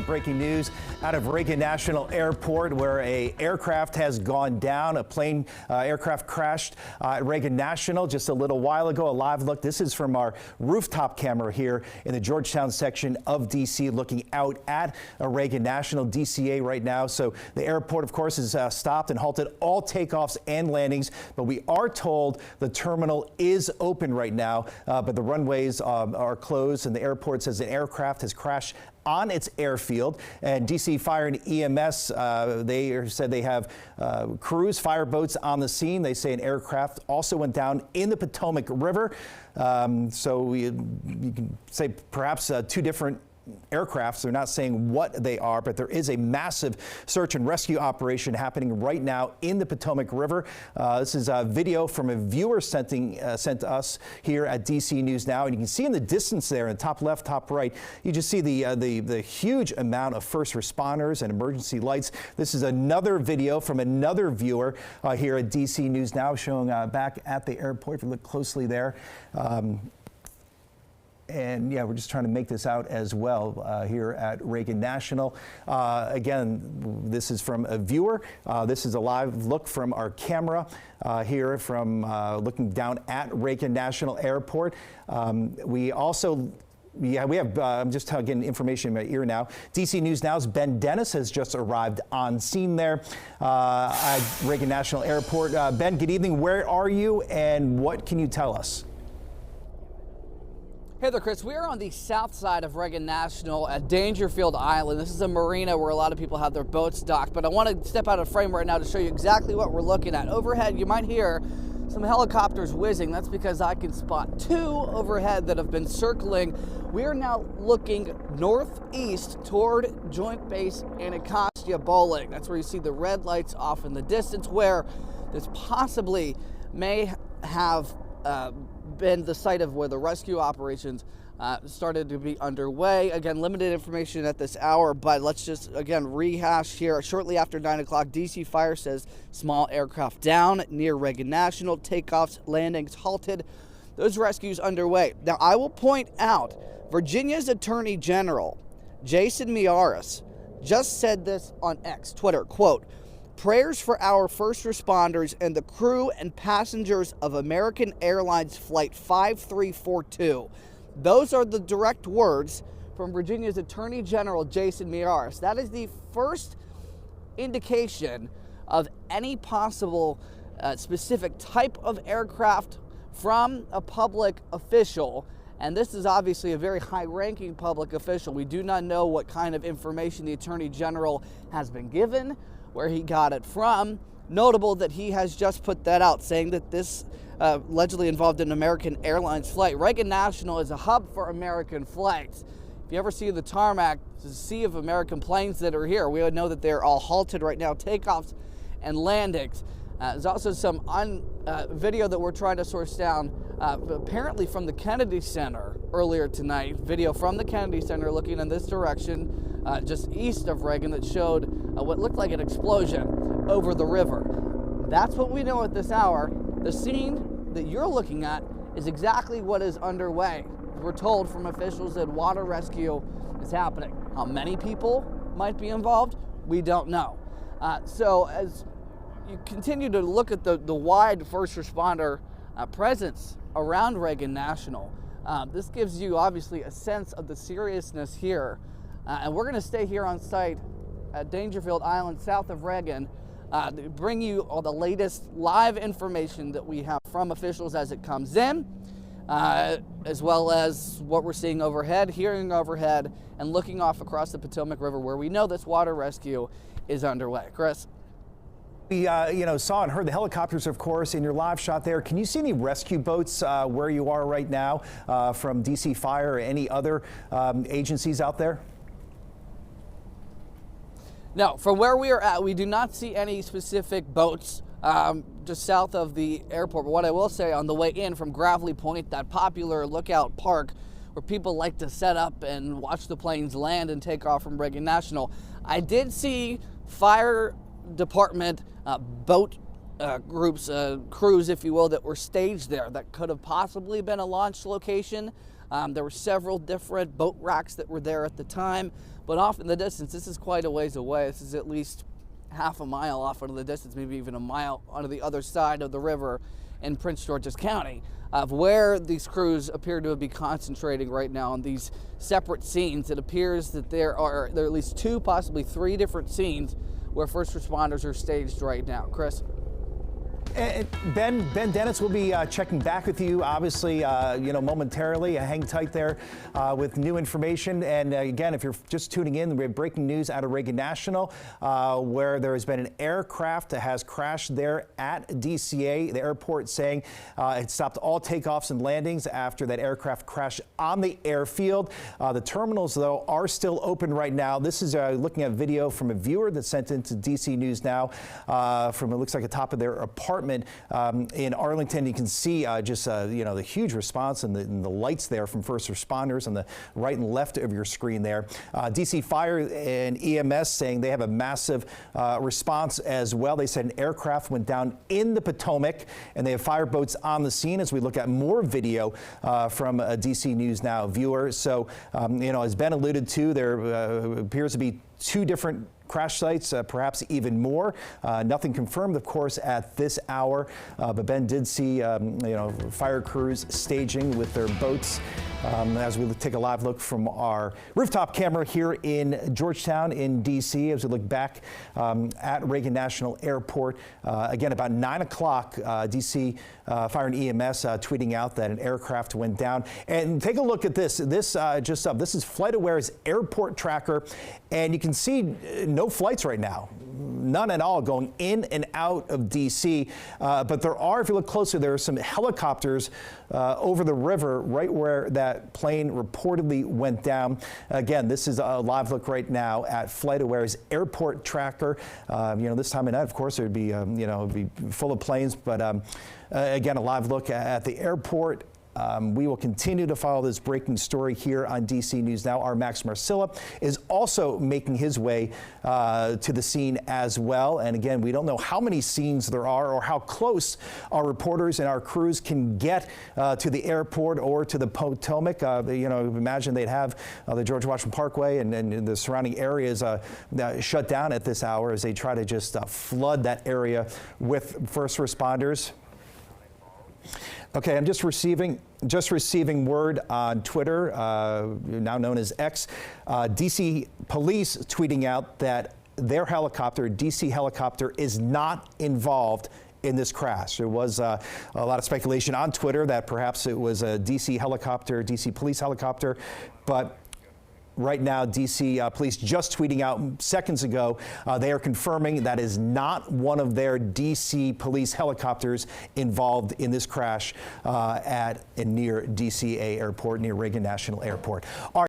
breaking news out of Reagan National Airport, where a aircraft has gone down. A plane aircraft crashed at Reagan National just a little while ago. A live look. This is from our rooftop camera here in the Georgetown section of D.C., looking out at Reagan National, DCA right now. So the airport, of course, is stopped and halted all takeoffs and landings. But we are told the terminal is open right now, but the runways are closed, and the airport says an aircraft has crashed on its airfield. And DC Fire and EMS, they said they have crews, fire boats on the scene. They say an aircraft also went down in the Potomac River. So you can say perhaps two different aircrafts. They're not saying what they are, but there is a massive search and rescue operation happening right now in the Potomac River. This is a video from a viewer sent to us here at DC News Now, and you can see in the distance there in the top left, top right, you just see the huge amount of first responders and emergency lights. This is another video from another viewer here at DC News Now, showing back at the airport. If you look closely there. And yeah, we're just trying to make this out as well here at Reagan National. Again, this is from a viewer. This is a live look from our camera here from looking down at Reagan National Airport. We also we have, I'm just getting information in my ear now. DC News Now's Ben Dennis has just arrived on scene there at Reagan National Airport. Ben, good evening. Where are you and what can you tell us? Hey there, Chris. We are on the south side of Reagan National at Dangerfield Island. This is a marina where a lot of people have their boats docked, but I want to step out of frame right now to show you exactly what we're looking at. Overhead, you might hear some helicopters whizzing. That's because I can spot two overhead that have been circling. We are now looking northeast toward Joint Base Anacostia Bowling. That's where you see the red lights off in the distance, where this possibly may have been the site of where the rescue operations started to be underway. Again, limited information at this hour, but let's just again rehash here. Shortly after 9 o'clock, DC Fire says small aircraft down near Reagan National, takeoffs, landings halted. Those rescues underway. Now, I will point out, Virginia's Attorney General, Jason Miyares, just said this on X, Twitter, quote, "Prayers for our first responders and the crew and passengers of American Airlines Flight 5342. Those are the direct words from Virginia's Attorney General, Jason Miyares. That is the first indication of any possible specific type of aircraft from a public official. And this is obviously a very high-ranking public official. We do not know what kind of information the Attorney General has been given, where he got it from. Notable that he has just put that out, saying that this allegedly involved an American Airlines flight. Reagan National is a hub for American flights. If you ever see the tarmac, it's a sea of American planes that are here. We would know that they're all halted right now, takeoffs and landings. There's also some video that we're trying to source down, apparently from the Kennedy Center earlier tonight. Video from the Kennedy Center looking in this direction, just east of Reagan, that showed what looked like an explosion over the river. That's what we know at this hour. The scene that you're looking at is exactly what is underway. We're told from officials that water rescue is happening. How many people might be involved, we don't know. So as you continue to look at the wide first responder presence around Reagan National, this gives you obviously a sense of the seriousness here. And we're going to stay here on site at Dangerfield Island, south of Reagan, to bring you all the latest live information that we have from officials as it comes in, as well as what we're seeing overhead, hearing overhead, and looking off across the Potomac River, where we know this water rescue is underway. Chris? We saw and heard the helicopters, of course, in your live shot there. Can you see any rescue boats where you are right now from DC Fire or any other agencies out there? No, from where we are at, we do not see any specific boats just south of the airport. But what I will say, on the way in from Gravelly Point, that popular lookout park where people like to set up and watch the planes land and take off from Reagan National, I did see fire department boat groups, crews, if you will, that were staged there. That could have possibly been a launch location. There were several different boat racks that were there at the time, But off in the distance, this is quite a ways away. This is at least half a mile off into the distance, maybe even a mile onto the other side of the river in Prince George's County, of where these crews appear to be concentrating right now on these separate scenes. It appears that there are at least 2, possibly 3 different scenes where first responders are staged right now. Chris? And Ben Dennis will be checking back with you, obviously, momentarily. Hang tight there with new information. And again, if you're just tuning in, we have breaking news out of Reagan National, where there has been an aircraft that has crashed there at DCA, the airport, saying it stopped all takeoffs and landings after that aircraft crashed on the airfield. The terminals, though, are still open right now. This is looking at video from a viewer that sent into DC News Now from, it looks like, the top of their apartment in Arlington. You can see the huge response and the lights there from first responders on the right and left of your screen there. DC Fire and EMS saying they have a massive response as well. They said an aircraft went down in the Potomac, and they have fire boats on the scene as we look at more video from a DC News Now viewer. So, as Ben alluded to, there appears to be 2 different crash sites, perhaps even more. Nothing confirmed, of course, at this hour, but Ben did see, fire crews staging with their boats as we take a live look from our rooftop camera here in Georgetown in D.C. as we look back at Reagan National Airport. Again, about 9 o'clock, D.C. Fire and EMS tweeting out that an aircraft went down. And take a look at this. This just up. This is FlightAware's airport tracker, and you can see no flights right now. None at all going in and out of D.C. But there are, if you look closer, there are some helicopters over the river right where that plane reportedly went down. Again, this is a live look right now at FlightAware's airport tracker. This time of night, of course, it would be, it'd be full of planes. But again, a live look at the airport. We will continue to follow this breaking story here on DC News Now. Our Max Marcilla is also making his way to the scene as well. And again, we don't know how many scenes there are or how close our reporters and our crews can get to the airport or to the Potomac. Imagine they'd have the George Washington Parkway and the surrounding areas shut down at this hour as they try to just flood that area with first responders. Okay, I'm just receiving word on Twitter, now known as X. DC police tweeting out that their helicopter, DC helicopter, is not involved in this crash. There was a lot of speculation on Twitter that perhaps it was a DC helicopter, DC police helicopter, but right now, D.C. police just tweeting out seconds ago, they are confirming that is not one of their D.C. police helicopters involved in this crash at and near DCA Airport, near Reagan National Airport.